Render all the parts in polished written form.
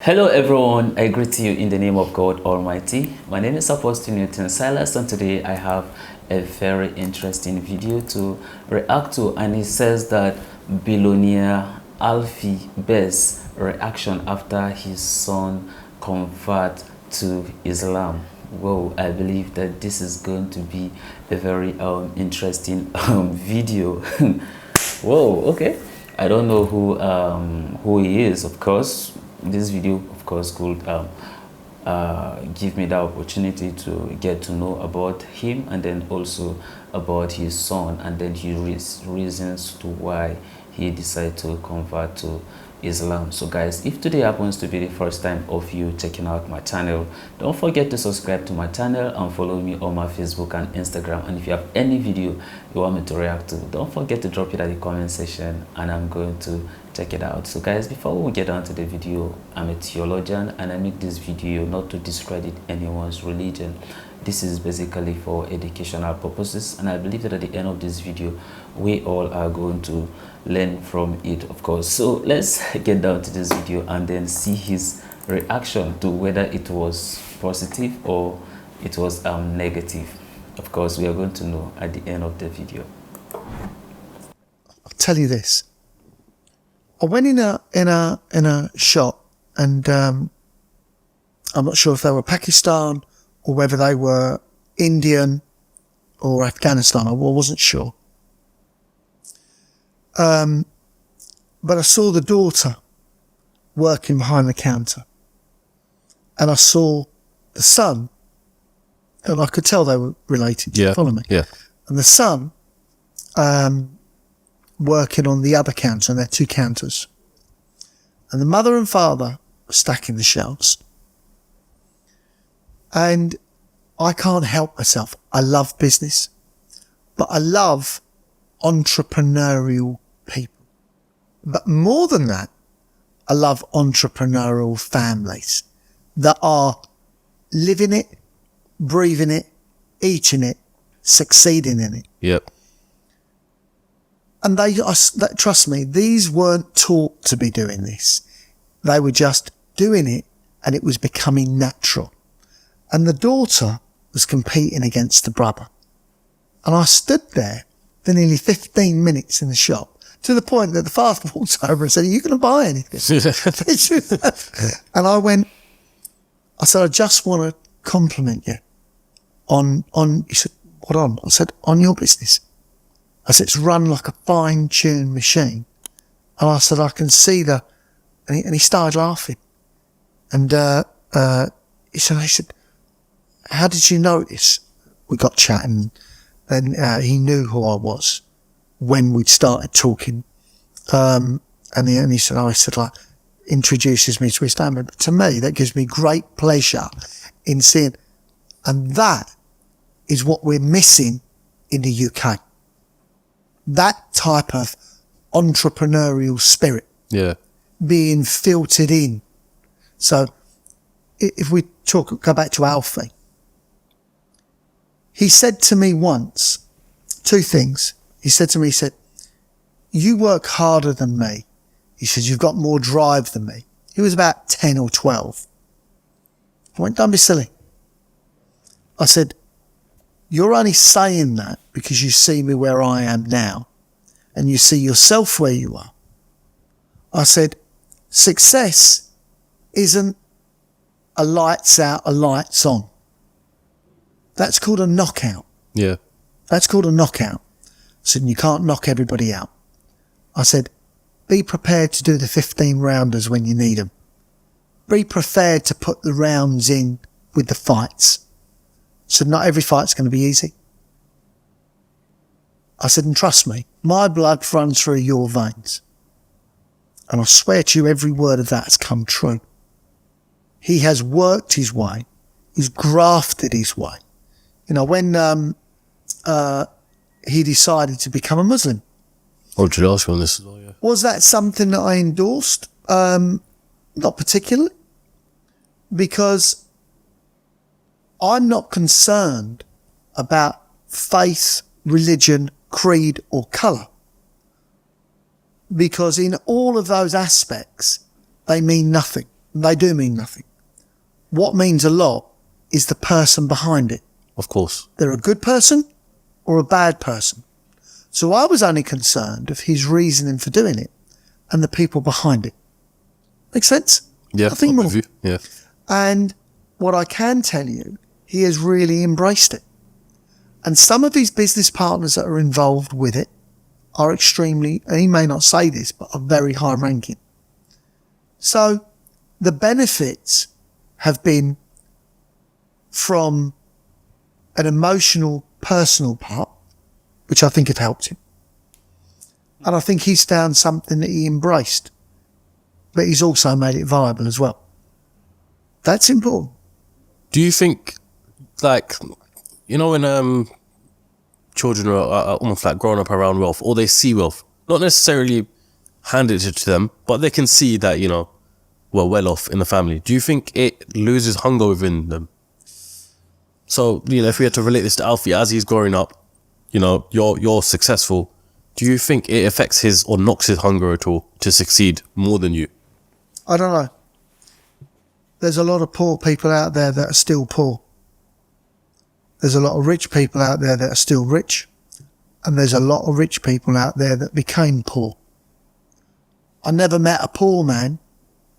Hello everyone, I greet you in the name of God Almighty. My name is Apostle Newton Silas, and today I have a very interesting video to react to, and it says that billionaire Alfie best reaction after his son convert to Islam. Whoa, I believe that this is going to be a very interesting video. Whoa, okay. I don't know who he is, of course. This video, of course, could give me the opportunity to get to know about him, and then also about his son, and then his reasons to why he decided to convert to Islam. So guys, if today happens to be the first time of you checking out my channel, don't forget to subscribe to my channel and follow me on my Facebook and Instagram. And if you have any video you want me to react to, don't forget to drop it at the comment section and I'm going to check it out. So guys, before we get on to the video, I'm a theologian and I make this video not to discredit anyone's religion. This is basically for educational purposes, and I believe that at the end of this video we all are going to learn from it, of course. So let's get down to this video and then see his reaction to whether it was positive or it was negative. Of course, we are going to know at the end of the video. I'll tell you this. I went in a shop, and I'm not sure if they were Pakistan or whether they were Indian or Afghanistan. I wasn't sure. But I saw the daughter working behind the counter, and I saw the son, and I could tell they were related. Yeah. Follow me? Yeah. And the son working on the other counter, and there are two counters. And the mother and father were stacking the shelves. And I can't help myself. I love business, but I love entrepreneurial people. But more than that, I love entrepreneurial families that are living it, breathing it, eating it, succeeding in it. Yep. And trust me, these weren't taught to be doing this. They were just doing it, and it was becoming natural. And the daughter was competing against the brother. And I stood there for nearly 15 minutes in the shop, to the point that the father walked over and said, "Are you going to buy anything?" And I said, "I just want to compliment you on," he said, "What on?" I said, "On your business." I said, "It's run like a fine-tuned machine." And I said, "I can see and he started laughing. And he said, "How did you notice?" We got chatting, and he knew who I was when we'd started talking. And he said, like, introduces me to his family. But to me, that gives me great pleasure in seeing, and that is what we're missing in the UK. That type of entrepreneurial spirit. Yeah. Being filtered in. So if we go back to Alfie, he said to me once, two things. He said to me, "You work harder than me." He said, "You've got more drive than me." He was about 10 or 12. I went, "Don't be silly." I said, "You're only saying that because you see me where I am now, and you see yourself where you are." I said, "Success isn't a lights out, a lights on. That's called a knockout." Yeah. That's called a knockout. I said, "You can't knock everybody out." I said, "Be prepared to do the 15 rounders when you need them. Be prepared to put the rounds in with the fights." I said, "Not every fight's going to be easy." I said, "And trust me, my blood runs through your veins." And I swear to you, every word of that has come true. He has worked his way. He's grafted his way. You know, when he decided to become a Muslim. I wanted to ask you on this as well, yeah. Was that something that I endorsed? Not particularly. Because I'm not concerned about faith, religion, creed, or colour. Because in all of those aspects, they mean nothing. They do mean nothing. What means a lot is the person behind it. Of course. They're a good person or a bad person. So I was only concerned of his reasoning for doing it and the people behind it. Make sense? Yeah. Nothing I'm more. with you. Yeah. And what I can tell you, he has really embraced it. And some of his business partners that are involved with it are extremely, and he may not say this, but are very high ranking. So the benefits have been from an emotional, personal part, which I think have helped him. And I think he's found something that he embraced, but he's also made it viable as well. That's important. Do you think, like, you know, when children are almost like growing up around wealth, or they see wealth, not necessarily handed it to them, but they can see that, you know, we're well off in the family. Do you think it loses hunger within them? So, you know, if we had to relate this to Alfie as he's growing up, you know, you're successful. Do you think it affects his or knocks his hunger at all to succeed more than you? I don't know. There's a lot of poor people out there that are still poor. There's a lot of rich people out there that are still rich. And there's a lot of rich people out there that became poor. I never met a poor man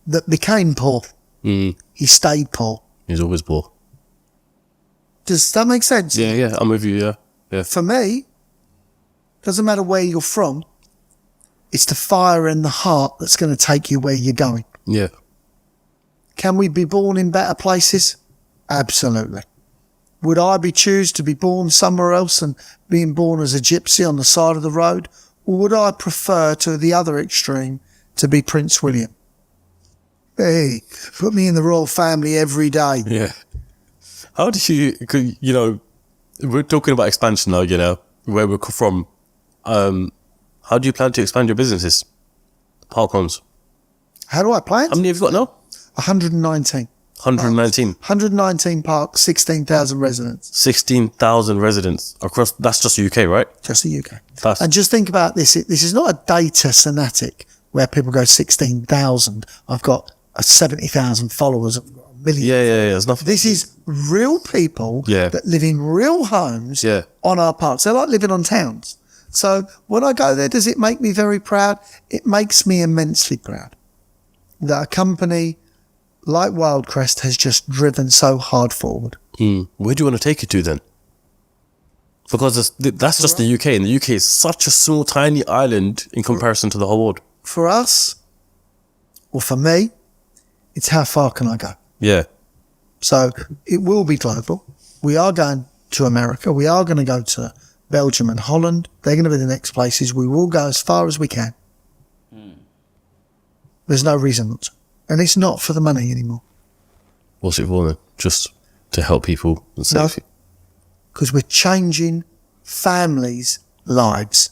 that became poor. He stayed poor. He's always poor. Does that make sense? Yeah, I'm with you, yeah. For me, doesn't matter where you're from, it's the fire in the heart that's going to take you where you're going. Yeah. Can we be born in better places? Absolutely. Would I choose to be born somewhere else than being born as a gypsy on the side of the road? Or would I prefer to the other extreme to be Prince William? Hey, put me in the royal family every day. Yeah. How did you know, we're talking about expansion now, you know, where we're from. How do you plan to expand your businesses? Park homes. How do I plan? How many have you got now? 119. 119. 119 parks, 16,000 residents. 16,000 residents across, that's just the UK, right? Just the UK. That's, And just think about this. This is not a data fanatic where people go 16,000. I've got 70,000 followers. I've got a million. yeah. There's nothing. This is real people that live in real homes on our parks. They're like living on towns. So when I go there, does it make me very proud? It makes me immensely proud that a company like Wildcrest has just driven so hard forward. Where do you want to take it to then? Because that's just the UK, and the UK is such a small, tiny island in comparison to the whole world. For us, or for me, it's how far can I go? Yeah. So it will be global. We are going to America. We are going to go to Belgium and Holland. They're going to be the next places. We will go as far as we can. There's no reason not to. And it's not for the money anymore. What's it for then? Just to help people and save you? Because we're changing families' lives.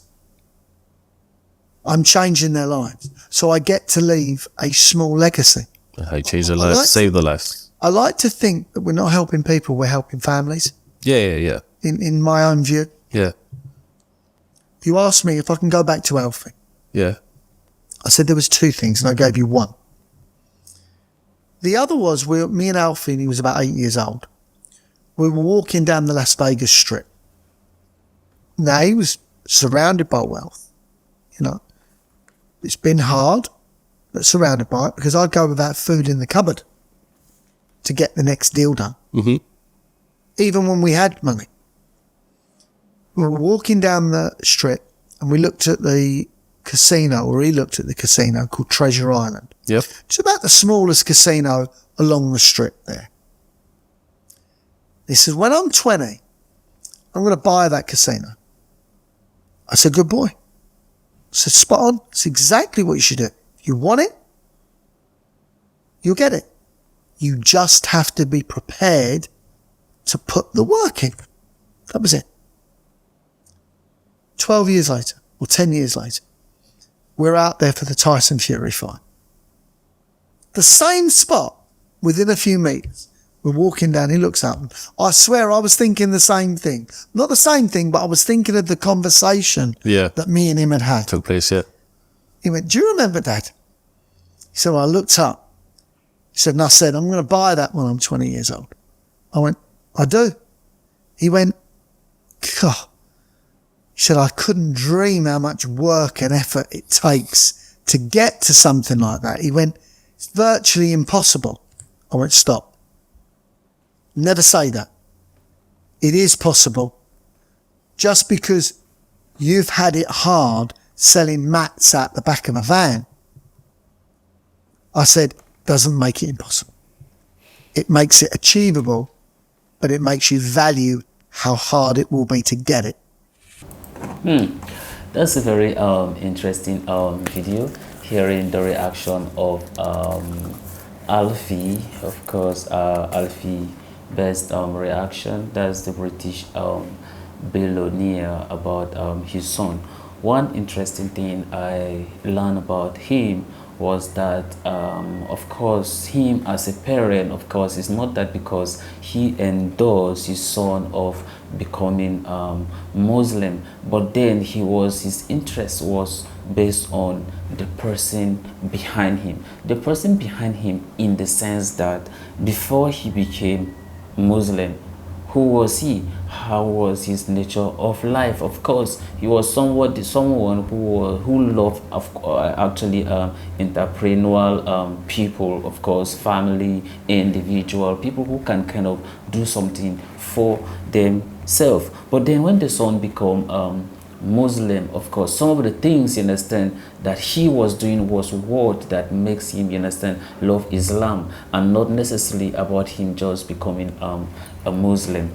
I'm changing their lives. So I get to leave a small legacy. How you change their lives, save their lives. I like to think that we're not helping people, we're helping families. Yeah. In my own view. Yeah. You asked me if I can go back to Alfie. Yeah. I said there was two things and I gave you one. The other was me and Alfie, and he was about 8 years old. We were walking down the Las Vegas Strip. Now he was surrounded by wealth. You know, it's been hard, but surrounded by it, because I'd go without food in the cupboard to get the next deal done. Even when we had money. We were walking down the strip and we looked at the casino, or he looked at the casino called Treasure Island. Yep. It's about the smallest casino along the strip there. He said, when I'm 20, I'm going to buy that casino. I said, good boy. I said, spot on. It's exactly what you should do. If you want it, you'll get it. You just have to be prepared to put the work in. That was it. 12 years later, or 10 years later, we're out there for the Tyson Fury fight. The same spot, within a few meters. We're walking down, he looks up. And I swear I was thinking the same thing. Not the same thing, but I was thinking of the conversation that me and him had had. Took place, yeah. He went, do you remember, Dad? He said, well, I looked up. He said, and I said, I'm going to buy that when I'm 20 years old. I went, I do. He went, God. He said, I couldn't dream how much work and effort it takes to get to something like that. He went, it's virtually impossible. I went, stop. Never say that. It is possible. Just because you've had it hard selling mats out the back of a van, I said, doesn't make it impossible. It makes it achievable, but it makes you value how hard it will be to get it. That's a very interesting video, hearing the reaction of Alfie. Of course, Alfie best reaction. That's the British billionaire, about his son. One interesting thing I learned about him was that of course him as a parent, of course, it's not that because he endorsed his son of becoming Muslim, but then his interest was based on the person behind him, in the sense that before he became Muslim, who was he? How was his nature of life? Of course, he was someone who loved actually entrepreneurial people, of course, family, individual people who can kind of do something for themselves. But then when the son become Muslim, of course, some of the things, you understand, that he was doing was what that makes him, you understand, love Islam, and not necessarily about him just becoming a Muslim.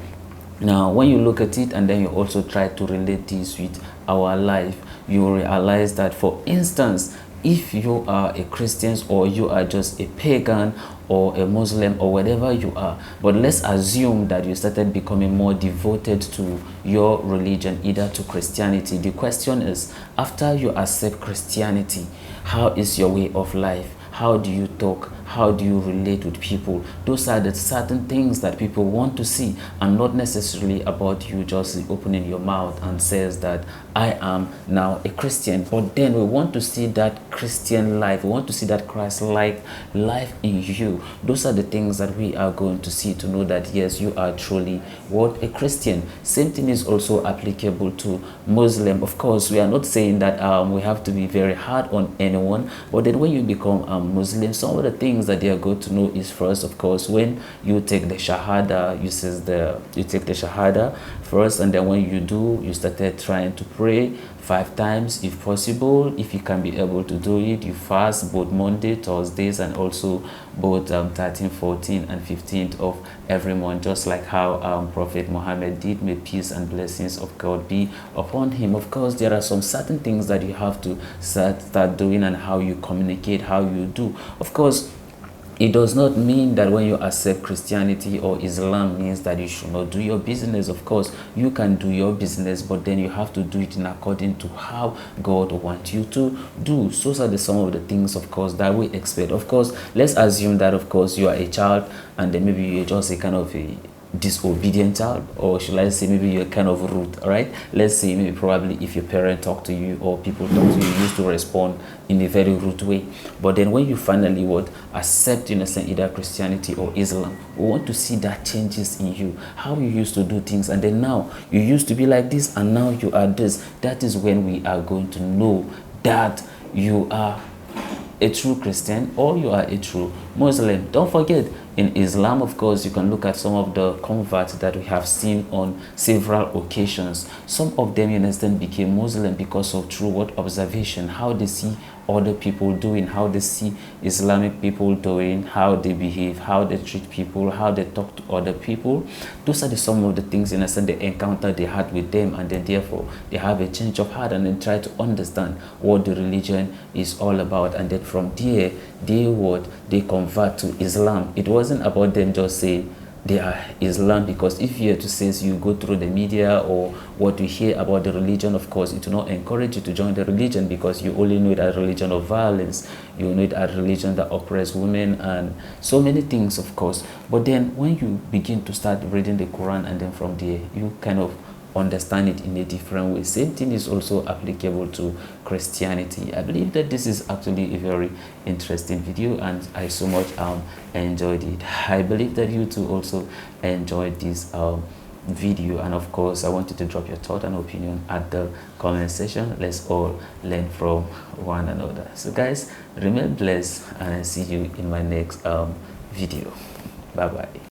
Now, when you look at it and then you also try to relate this with our life, you realize that, for instance, if you are a Christian or you are just a pagan or a Muslim or whatever you are, but let's assume that you started becoming more devoted to your religion, either to Christianity. The question is, after you accept Christianity, how is your way of life? How do you talk? How do you relate with people? Those are the certain things that people want to see, and not necessarily about you just opening your mouth and says that I am now a Christian. But then we want to see that Christian life. We want to see that Christ-like life in you. Those are the things that we are going to see to know that yes, you are truly what, a Christian. Same thing is also applicable to Muslim. Of course, we are not saying that we have to be very hard on anyone, but then when you become a Muslim, some of the things that they are going to know is, first, of course, when you take the Shahada, you take the Shahada first, and then when you do, you started trying to pray 5 times if possible. If you can be able to do it, you fast both Monday, Thursdays, and also both 13th, 14th, and 15th of every month, just like how Prophet Muhammad did. May peace and blessings of God be upon him. Of course, there are some certain things that you have to start doing, and how you communicate, how you do. Of course, it does not mean that when you accept Christianity or Islam means that you should not do your business. Of course, you can do your business, but then you have to do it in according to how God wants you to do. So those are some of the things, of course, that we expect. Of course, let's assume that, of course, you are a child, and then maybe you're just a kind of a disobedient child, or should I say maybe you're kind of rude, right? Let's say maybe probably if your parent talk to you or people talk to you, you used to respond in a very rude way. But then when you finally accept, you understand, either Christianity or Islam, we want to see that changes in you, how you used to do things, and then now you used to be like this and now you are this. That is when we are going to know that you are a true Christian or you are a true Muslim. Don't forget, in Islam, of course, you can look at some of the converts that we have seen on several occasions. Some of them, you understand, became Muslim because of true observation, how they see other people doing, how they see Islamic people doing, how they behave, how they treat people, how they talk to other people. Those are some of the things, you understand, the encounter they had with them, and then therefore they have a change of heart and then try to understand what the religion is all about, and then from there they convert to Islam. It wasn't about them just saying they are Islam, because if you are to say, so you go through the media or what you hear about the religion, of course it will not encourage you to join the religion, because you only know that religion of violence, you know that religion that oppresses women and so many things, of course. But then when you begin to start reading the Quran, and then from there you kind of understand it in a different way. Same thing is also applicable to Christianity. I believe that this is actually a very interesting video, and I so much enjoyed it. I believe that you too also enjoyed this video, and of course I want you to drop your thought and opinion at the comment section. Let's all learn from one another. So guys, remain blessed, and I see you in my next video. Bye bye.